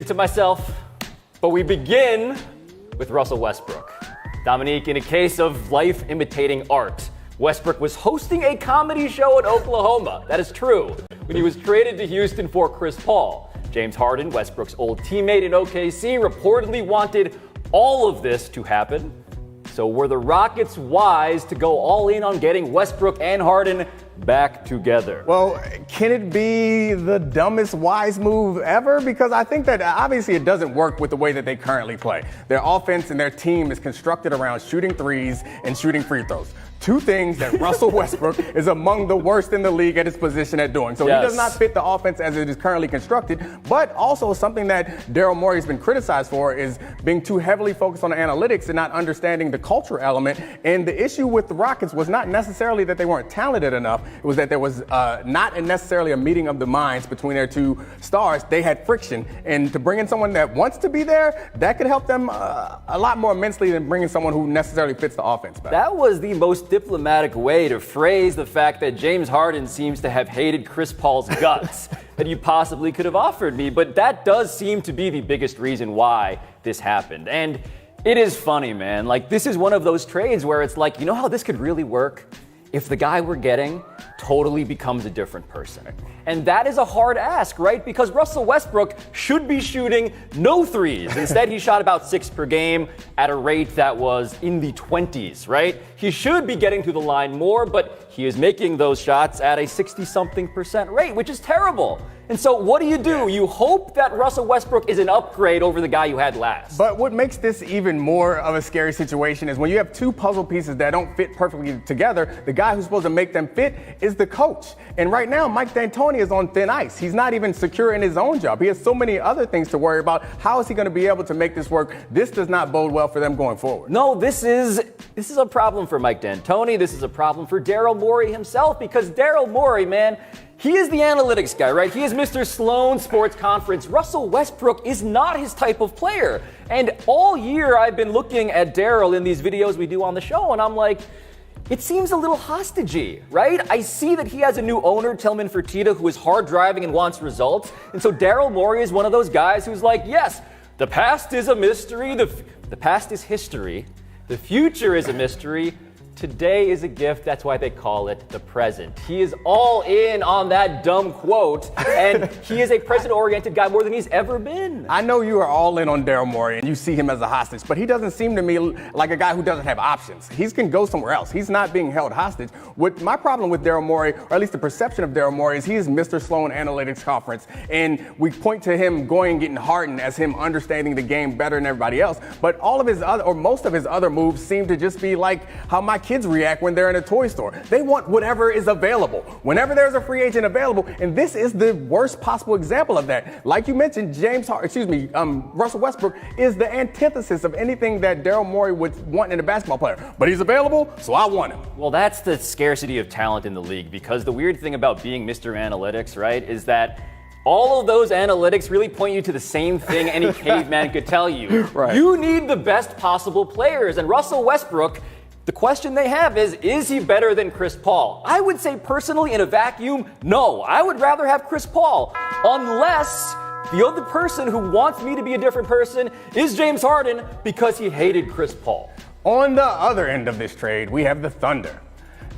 To myself, but we begin with Russell Westbrook. Dominique, in a case of life imitating art, Westbrook was hosting a comedy show in Oklahoma. That is true. When he was traded to Houston for Chris Paul, James Harden, Westbrook's old teammate in OKC, reportedly wanted all of this to happen. So were the Rockets wise to go all in on getting Westbrook and Harden back together? Well, can it be the dumbest wise move ever? Because I think that obviously it doesn't work with the way that they currently play. Their offense and their team is constructed around shooting threes and shooting free throws. Two things that Russell Westbrook is among the worst in the league at his position at doing. So He does not fit the offense as it is currently constructed, but also something that Daryl Morey has been criticized for is being too heavily focused on the analytics and not understanding the culture element. And the issue with the Rockets was not necessarily that they weren't talented enough. It was that there was not necessarily a meeting of the minds between their two stars. They had friction. And to bring in someone that wants to be there, that could help them a lot more immensely than bringing someone who necessarily fits the offense better. That was the most diplomatic way to phrase the fact that James Harden seems to have hated Chris Paul's guts that you possibly could have offered me. But that does seem to be the biggest reason why this happened. And it is funny, man. Like, this is one of those trades where it's like, you know how this could really work? If the guy we're getting totally becomes a different person. And that is a hard ask, right? Because Russell Westbrook should be shooting no threes. Instead, he shot about 6 per game at a rate that was in the 20s, right? He should be getting to the line more, but he is making those shots at a 60-something% rate, which is terrible. And so what do? You hope that Russell Westbrook is an upgrade over the guy you had last. But what makes this even more of a scary situation is when you have two puzzle pieces that don't fit perfectly together, the guy who's supposed to make them fit is the coach. And right now, Mike D'Antoni is on thin ice. He's not even secure in his own job. He has so many other things to worry about. How is he going to be able to make this work? This does not bode well for them going forward. No, this is a problem for Mike D'Antoni. This is a problem for Daryl Morey himself, because Daryl Morey, man, he is the analytics guy, right? He is Mr. Sloan Sports Conference. Russell Westbrook is not his type of player. And all year I've been looking at Daryl in these videos we do on the show, and I'm like, it seems a little hostagey, right? I see that he has a new owner, Tillman Fertitta, who is hard driving and wants results. And so Daryl Morey is one of those guys who's like, yes, the past is a mystery. The past is history. The future is a mystery. Today is a gift. That's why they call it the present. He is all in on that dumb quote, and he is a present-oriented guy more than he's ever been. I know you are all in on Daryl Morey, and you see him as a hostage, but he doesn't seem to me like a guy who doesn't have options. He can go somewhere else. He's not being held hostage. What my problem with Daryl Morey, or at least the perception of Daryl Morey, is he is Mr. Sloan Analytics Conference, and we point to him going and getting Harden as him understanding the game better than everybody else. But all of his other, or most of his other moves seem to just be like how my kids react when they're in a toy store. They want whatever is available. Whenever there's a free agent available, and this is the worst possible example of that. Like you mentioned, Russell Westbrook is the antithesis of anything that Daryl Morey would want in a basketball player. But he's available, so I want him. Well, that's the scarcity of talent in the league, because the weird thing about being Mr. Analytics, right, is that all of those analytics really point you to the same thing any caveman could tell you. Right. You need the best possible players, and Russell Westbrook, the question they have is he better than Chris Paul? I would say personally, in a vacuum, no. I would rather have Chris Paul, unless the other person who wants me to be a different person is James Harden because he hated Chris Paul. On the other end of this trade, we have the Thunder.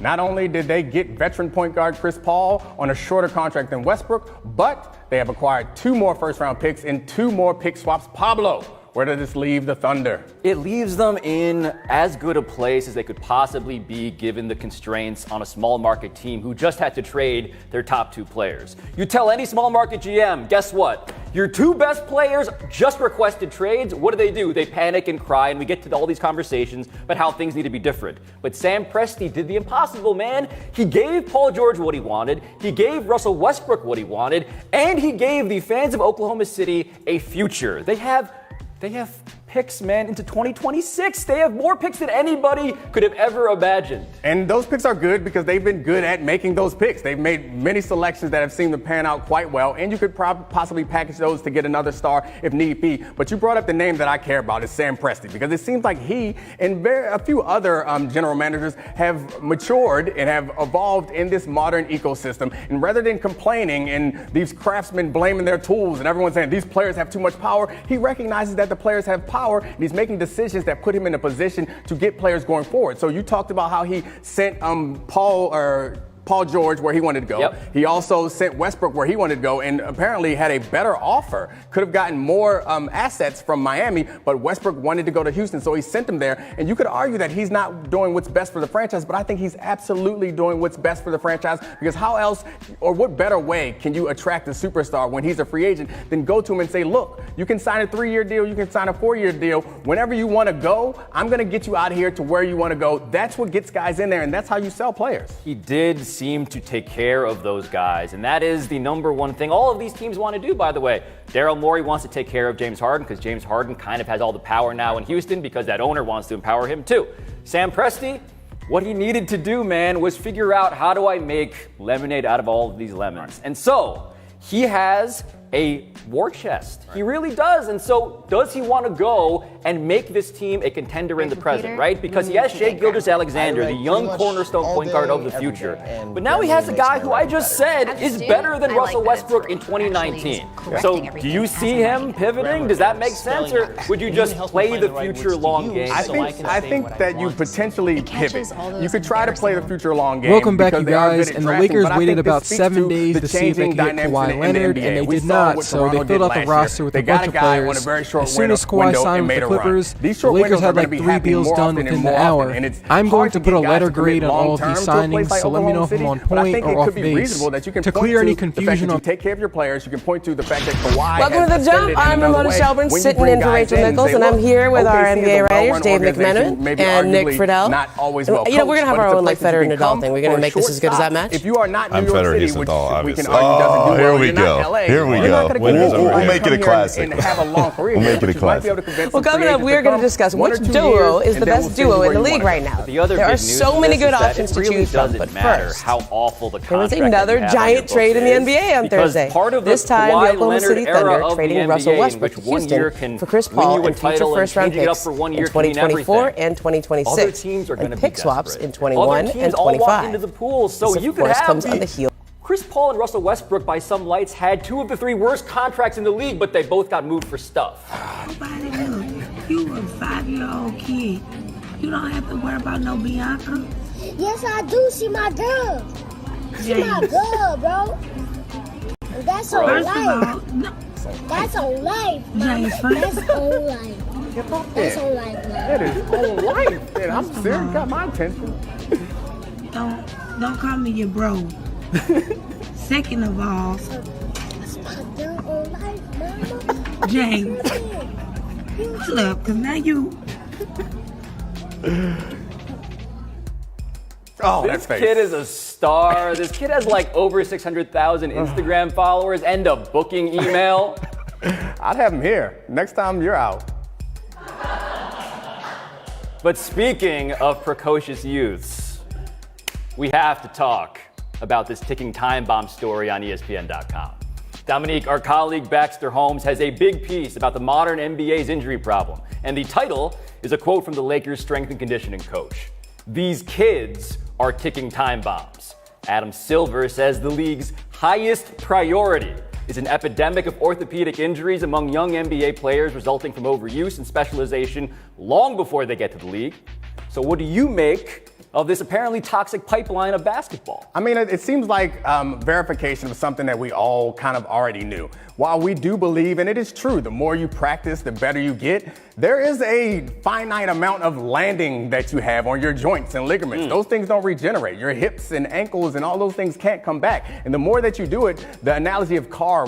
Not only did they get veteran point guard Chris Paul on a shorter contract than Westbrook, but they have acquired 2 more first-round picks and 2 more pick swaps. Pablo, where does this leave the Thunder? It leaves them in as good a place as they could possibly be given the constraints on a small market team who just had to trade their top 2 players. You tell any small market GM, guess what? Your 2 best players just requested trades. What do? They panic and cry, and we get to all these conversations about how things need to be different. But Sam Presti did the impossible, man. He gave Paul George what he wanted, he gave Russell Westbrook what he wanted, and he gave the fans of Oklahoma City a future. They have picks, man, into 2026. They have more picks than anybody could have ever imagined. And those picks are good because they've been good at making those picks. They've made many selections that have seemed to pan out quite well, and you could possibly package those to get another star if need be. But you brought up the name that I care about is Sam Presti, because it seems like he and a few other general managers have matured and have evolved in this modern ecosystem. And rather than complaining and these craftsmen blaming their tools and everyone saying these players have too much power, he recognizes that the players have power, and he's making decisions that put him in a position to get players going forward. So you talked about how he sent Paul George where he wanted to go. Yep. He also sent Westbrok where he wanted to go, and apparently had a better offer. Could have gotten more assets from Miami, but Westbrok wanted to go to Houston, so he sent him there. And you could argue that he's not doing what's best for the franchise, but I think he's absolutely doing what's best for the franchise, because how else, or what better way can you attract a superstar when he's a free agent than go to him and say, look, you can sign a 3-year deal, you can sign a 4-year deal. Whenever you want to go, I'm going to get you out of here to where you want to go. That's what gets guys in there, and that's how you sell players. He did seem to take care of those guys, and that is the number one thing all of these teams want to do, by the way. Daryl Morey wants to take care of James Harden because James Harden kind of has all the power now in Houston because that owner wants to empower him too. Sam Presti, what he needed to do, man, was figure out how do I make lemonade out of all of these lemons. And so he has a war chest. He really does. And so does he want to go and make this team a contender in the present, right? Because he has Shai Gilgeous-Alexander, the young cornerstone point guard of the future. But now he has a guy who I just said is better than Russell Westbrook in 2019. So do you see him pivoting? Does that make sense? Or would you just play the future long game? I think that you potentially pivot. You could try to play the future long game. Welcome back, you guys. And the Lakers waited about 7 days to see if they could get Kawhi Leonard, and they did not. So they filled out the roster with a bunch of players. As soon as Kawhi signed with the Clippers, the Lakers had like 3 deals done within the hour. I'm going to put a letter grade on all of these signings, so let me know if I'm on point or off base. To clear any confusion on take care of your players, you can point to the fact that Kawhi. Welcome to The Jump. I'm Ramona Shelburne, sitting in for Rachel Nichols, and I'm here with our NBA writers, Dave McMenamin and Nick Friedel. You know, we're gonna have our own like Federer Nadal thing. We're gonna make this as good as that match. If you are not New York City, which we can argue doesn't do Oh, well, here we you're not go. LA. Here we go. We'll make it a classic. And have a long career. We'll make it a classic. Well, coming up, we're going to discuss which duo is the best duo in the league right now. There are so many good options to choose from, but first, how awful the there was another giant trade in the NBA on Thursday. This time, the Oklahoma City Thunder trading Russell Westbrook to Houston for Chris Paul and future first-round picks in 2024 and 2026, and pick swaps in 21 and 25. So you could have comes on the heel. Chris Paul and Russell Westbrook, by some lights, had 2 of the 3 worst contracts in the league, but they both got moved for stuff. Nobody knew. You a 5-year-old kid. You don't have to worry about no Bianca. Yes, I do. She my girl. She my girl, bro. And that's on First life. of all, no, That's on life, man. James, first That's on life. That's on life, man. That is on life. Man, I'm serious. Got my attention. don't call me your bro. Second of all, That's my girl on life, mama. James, look, because now you. Oh, This kid is a star. This kid has like over 600,000 Instagram followers and a booking email. I'd have him here. Next time you're out. But speaking of precocious youths, we have to talk about this ticking time bomb story on ESPN.com. Dominique, our colleague Baxter Holmes, has a big piece about the modern NBA's injury problem. And the title is a quote from the Lakers' strength and conditioning coach. These kids are ticking time bombs. Adam Silver says the league's highest priority is an epidemic of orthopedic injuries among young NBA players resulting from overuse and specialization long before they get to the league. So what do you make of this apparently toxic pipeline of basketball? I mean, it seems like verification of something that we all kind of already knew. While we do believe, and it is true, the more you practice, the better you get, there is a finite amount of landing that you have on your joints and ligaments. Those things don't regenerate. Your hips and ankles and all those things can't come back. And the more that you do it, the analogy of car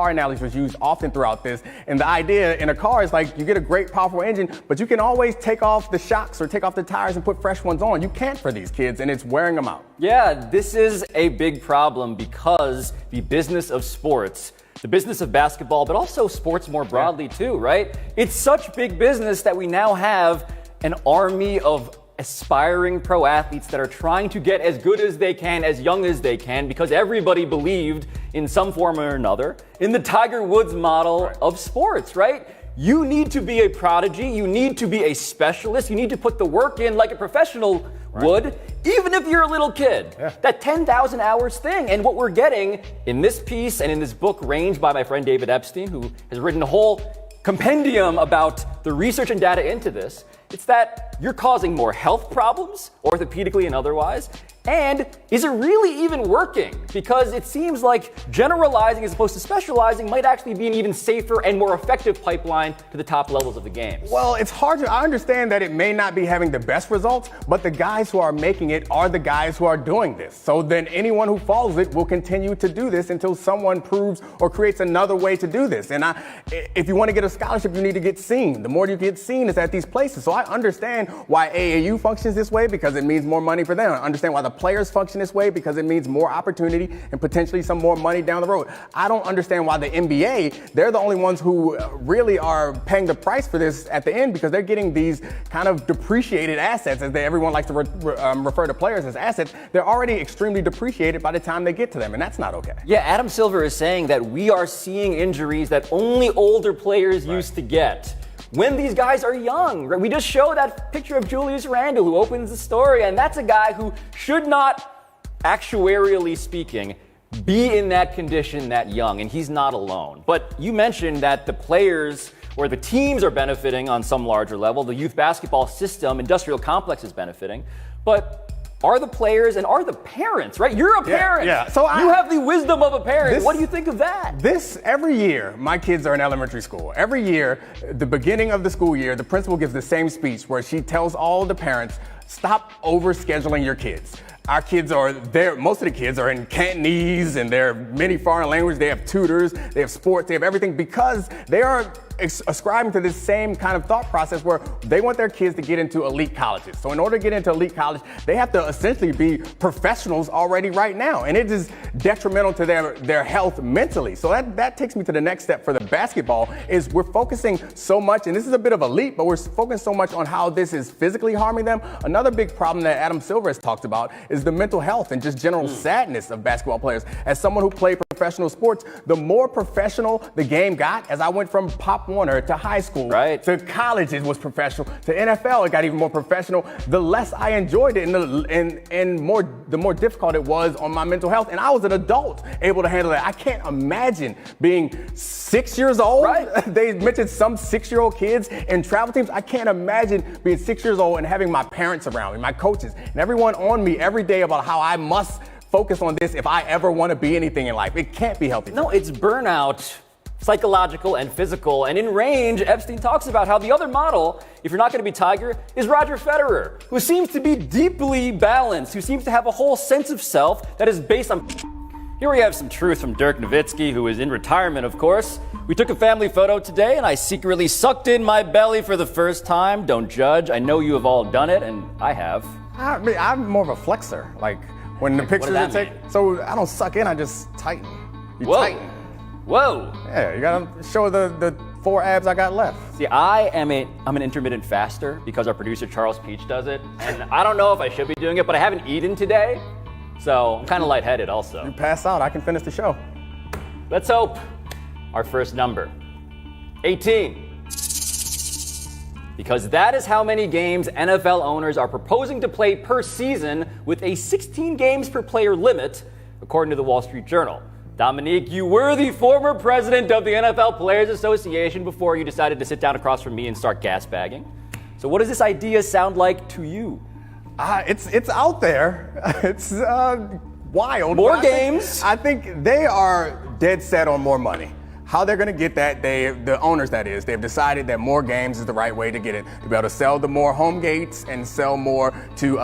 analogy was used often throughout this. And the idea in a car is like you get a great, powerful engine, but you can always take off the shocks or take off the tires and put fresh ones on. You can't for these kids, and it's wearing them out. Yeah, this is a big problem because the business of sports the business of basketball, but also sports more broadly too, right? It's such big business that we now have an army of aspiring pro athletes that are trying to get as good as they can, as young as they can, because everybody believed in some form or another in the Tiger Woods model of sports, right? You need to be a prodigy, you need to be a specialist, you need to put the work in like a professional would, even if you're a little kid. That 10,000 hours thing. And what we're getting in this piece and in this book, Range, by my friend David Epstein, who has written a whole compendium about the research and data into this, it's that you're causing more health problems, orthopedically and otherwise. And is it really even working? Because it seems like generalizing as opposed to specializing might actually be an even safer and more effective pipeline to the top levels of the game. Well, it's hard to, I understand that it may not be having the best results, but the guys who are making it are the guys who are doing this. So then anyone who follows it will continue to do this until someone proves or creates another way to do this. And if you want to get a scholarship, you need to get seen. The more you get seen is at these places. So I understand why AAU functions this way, because it means more money for them. I understand why the players function this way, because it means more opportunity and potentially some more money down the road. I don't understand why the NBA, they're the only ones who really are paying the price for this at the end, because they're getting these kind of depreciated assets, as everyone likes to refer to players as assets. They're already extremely depreciated by the time they get to them, and that's not okay. Yeah, Adam Silver is saying that we are seeing injuries that only older players used to get when these guys are young. We just show that picture of Julius Randle who opens the story, and that's a guy who should not, actuarially speaking, be in that condition that young, and he's not alone. But you mentioned that the players or the teams are benefiting on some larger level. The youth basketball system, industrial complex is benefiting. But are the players and are the parents, right? You're a parent. Yeah. So you have the wisdom of a parent. What do you think of that? Every year, my kids are in elementary school. Every year, the beginning of the school year, the principal gives the same speech where she tells all the parents, stop overscheduling your kids. Our kids are there, most of the kids are in Cantonese and they're many foreign languages. They have tutors, they have sports, they have everything, because they are ascribing to this same kind of thought process where they want their kids to get into elite colleges. So in order to get into elite college, they have to essentially be professionals already right now. And it is detrimental to their health mentally. So that takes me to the next step for the basketball, is we're focusing so much, and this is a bit of a leap, but we're focusing so much on how this is physically harming them. Another big problem that Adam Silver has talked about is the mental health and just general sadness of basketball players. As someone who played professional sports, the more professional the game got, as I went from Pop Warner to high school to college, it was professional, to NFL, it got even more professional, the less I enjoyed it and the more difficult it was on my mental health. And I was an adult able to handle that. I can't imagine being 6 years old. They mentioned some 6-year-old kids in travel teams. I can't imagine being 6 years old and having my parents around me, my coaches, and everyone on me every day about how I must focus on this if I ever want to be anything in life. It can't be healthy. No, it's burnout, psychological and physical. And in Range, Epstein talks about how the other model, if you're not going to be Tiger, is Roger Federer, who seems to be deeply balanced, who seems to have a whole sense of self that is based on... Here we have some truth from Dirk Nowitzki, who is in retirement, of course. We took a family photo today, and I secretly sucked in my belly for the first time. Don't judge. I know you have all done it, and I have. I mean, I'm more of a flexor. Like, when the pictures are taken, so I don't suck in, I just tighten. You tighten. Whoa. Yeah, you gotta show the 4 abs I got left. See, I'm an intermittent faster because our producer Charles Peach does it, and I don't know if I should be doing it, but I haven't eaten today, so I'm kind of lightheaded also. You pass out, I can finish the show. Let's hope. Our first number, 18. Because that is how many games NFL owners are proposing to play per season, with a 16 games per player limit, according to the Wall Street Journal. Dominique, you were the former president of the NFL Players Association before you decided to sit down across from me and start gas bagging. So what does this idea sound like to you? It's out there. It's wild. More games. I think they are dead set on more money. How they're going to get that, the owners that is, they've decided that more games is the right way to get it, to be able to sell the more home gates and sell more to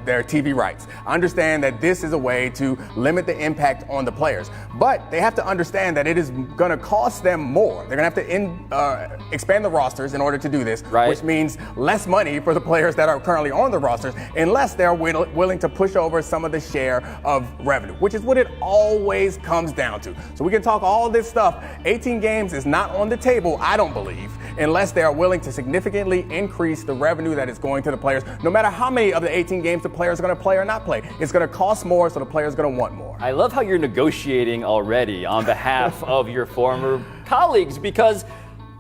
their TV rights. I understand that this is a way to limit the impact on the players, but they have to understand that it is going to cost them more. They're going to have to expand the rosters in order to do this, which means less money for the players that are currently on the rosters, unless they're willing to push over some of the share of revenue, which is what it always comes down to. So we can talk all this stuff. 18 games is not on the table, I don't believe, unless they are willing to significantly increase the revenue that is going to the players. No matter how many of the 18 games the players are going to play or not play, it's going to cost more, so the players are going to want more. I love how you're negotiating already on behalf of your former colleagues, because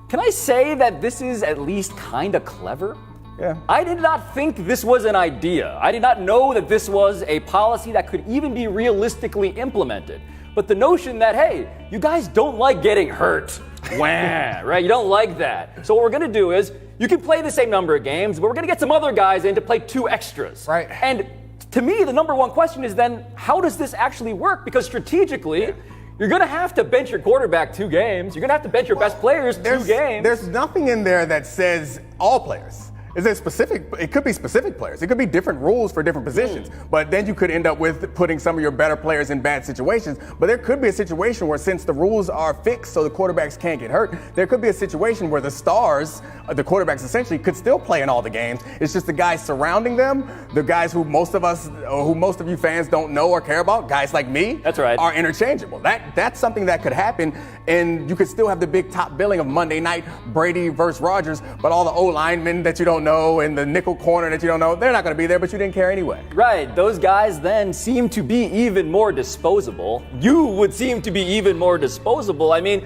can I say that this is at least kind of clever? Yeah. I did not think this was an idea. I did not know that this was a policy that could even be realistically implemented. But the notion that, hey, you guys don't like getting hurt. Wah, right? You don't like that. So what we're going to do is you can play the same number of games, but we're going to get some other guys in to play 2 extras. Right. And to me, the number one question is then, how does this actually work? Because strategically, you're going to have to bench your quarterback 2 games. You're going to have to bench your best players 2 games. There's nothing in there that says all players. Is it specific? It could be specific players. It could be different rules for different positions. But then you could end up with putting some of your better players in bad situations. But there could be a situation where, since the rules are fixed so the quarterbacks can't get hurt, there could be a situation where the stars, the quarterbacks essentially, could still play in all the games. It's just the guys surrounding them, the guys who most of you fans don't know or care about, guys like me, that's right, are interchangeable. That's something that could happen, and you could still have the big top billing of Monday night, Brady versus Rodgers, but all the O linemen that you don't know and the nickel corner that you don't know, they're not going to be there, but you didn't care anyway. Right. Those guys then seem to be even more disposable. You would seem to be even more disposable. I mean,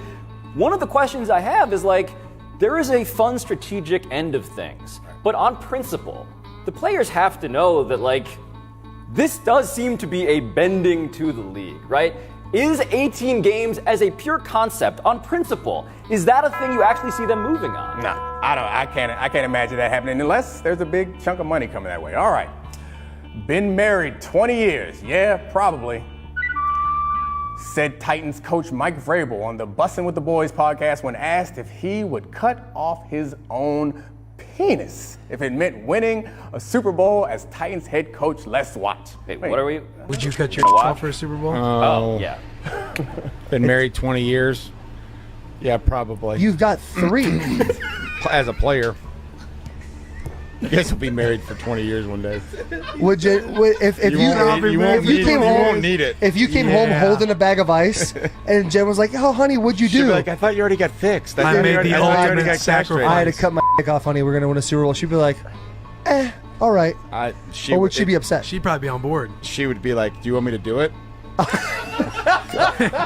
one of the questions I have is like, there is a fun strategic end of things, but on principle, the players have to know that, like, this does seem to be a bending to the league, right? Is 18 games as a pure concept, on principle, is that a thing you actually see them moving on? No, I can't imagine that happening unless there's a big chunk of money coming that way. All right. Been married 20 years. Yeah, probably. Said Titans coach Mike Vrabel on the Bussin' with the Boys podcast when asked if he would cut off his own penis if it meant winning a Super Bowl as Titans head coach. Let's watch. Wait, what are we? Would you cut yourself for a Super Bowl? Oh, yeah. Been married 20 years. Yeah, probably. You've got 3. As a player. I guess I'll be married for 20 years one day. Would you, if you came home holding a bag of ice and Jen was like, "Oh, honey, what'd you do?" She'd be like, "I thought you already got fixed. I made the ultimate sacrifice. I had to cut my dick off, honey. We're gonna win a Super Bowl." She'd be like, all right. Or would she be upset? She'd probably be on board. She would be like, "Do you want me to do it? Do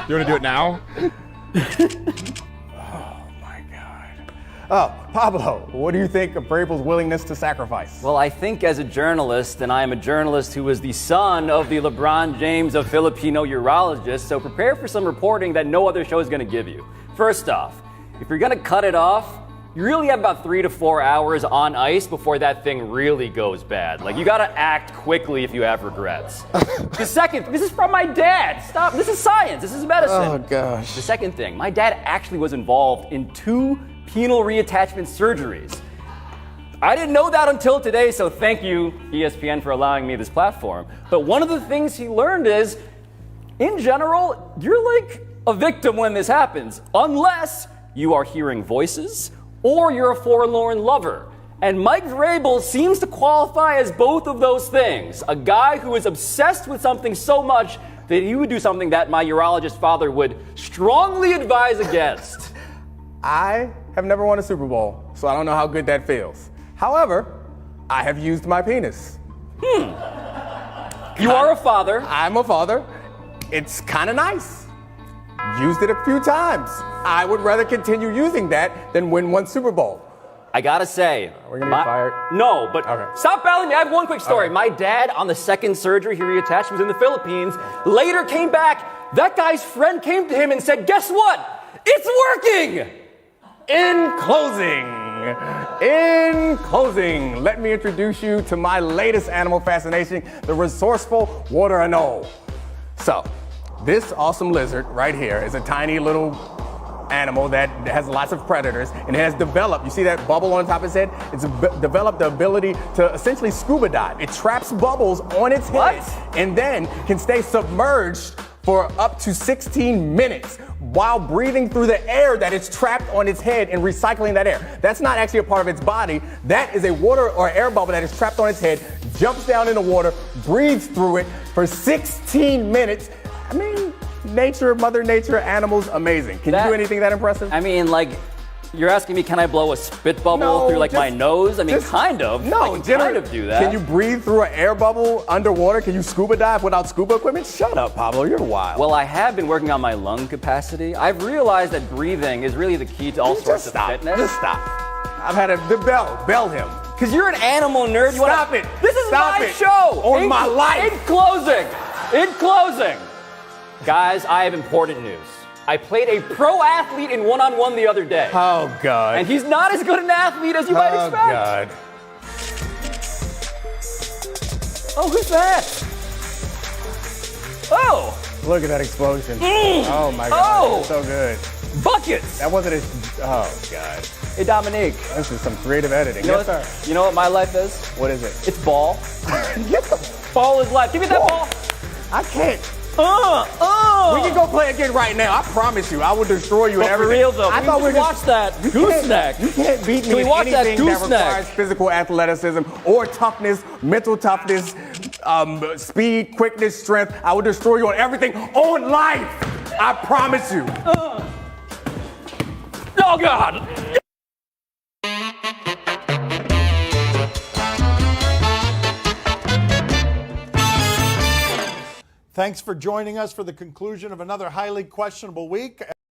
you want to do it now?" Oh, Pablo, what do you think of Vrabel's willingness to sacrifice? Well, I think as a journalist, and I am a journalist who is the son of the LeBron James of Filipino urologists, so prepare for some reporting that no other show is going to give you. First off, if you're going to cut it off, you really have about 3 to 4 hours on ice before that thing really goes bad. Like, you got to act quickly if you have regrets. The second, this is from my dad. Stop. This is science. This is medicine. Oh, gosh. The second thing, my dad actually was involved in 2 penile reattachment surgeries. I didn't know that until today, so thank you, ESPN, for allowing me this platform. But one of the things he learned is, in general, you're like a victim when this happens, unless you are hearing voices or you're a forlorn lover. And Mike Vrabel seems to qualify as both of those things. A guy who is obsessed with something so much that he would do something that my urologist father would strongly advise against. I have never won a Super Bowl, so I don't know how good that feels. However, I have used my penis. You are a father. I'm a father. It's kind of nice. Used it a few times. I would rather continue using that than win one Super Bowl. I gotta say, we're gonna get fired. No, but okay. Stop battling me. I have one quick story. Okay. My dad, on the second surgery he reattached, was in the Philippines. Later came back. That guy's friend came to him and said, "Guess what? It's working." In closing, let me introduce you to my latest animal fascination, the resourceful water anole. So, this awesome lizard right here is a tiny little animal that has lots of predators and it has developed, you see that bubble on top of its head? It's developed the ability to essentially scuba dive. It traps bubbles on its head and then can stay submerged for up to 16 minutes while breathing through the air that is trapped on its head and recycling that air. That's not actually a part of its body. That is a water or air bubble that is trapped on its head, jumps down in the water, breathes through it for 16 minutes. I mean, nature, Mother Nature, animals, amazing. Can you do anything that impressive? I mean, like, you're asking me, can I blow a spit bubble through, like, my nose? I mean, kind of. No, I can kind of do that. Can you breathe through an air bubble underwater? Can you scuba dive without scuba equipment? Shut up, Pablo. You're wild. Well, I have been working on my lung capacity. I've realized that breathing is really the key to all sorts of fitness. Just stop. I've had bell him. Because you're an animal nerd. Stop it. This is Stop my it. show. On my life. In closing, guys, I have important news. I played a pro athlete in one-on-one the other day. Oh, God. And he's not as good an athlete as you might expect. Oh, God. Oh, who's that? Oh. Look at that explosion. Oh, my God. That's so good. Buckets. That wasn't oh, God. Hey, Dominique. This is some creative editing. Yes, sir. You know what my life is? What is it? It's ball. Get the ball is life. Give me that ball. I can't. We can go play again right now. I promise you, I will destroy you. For real though, I thought we could watch that gooseneck. You can't beat me in anything that requires physical athleticism or toughness, mental toughness, speed, quickness, strength. I will destroy you on everything on life. I promise you. Oh God. Thanks for joining us for the conclusion of another highly questionable week.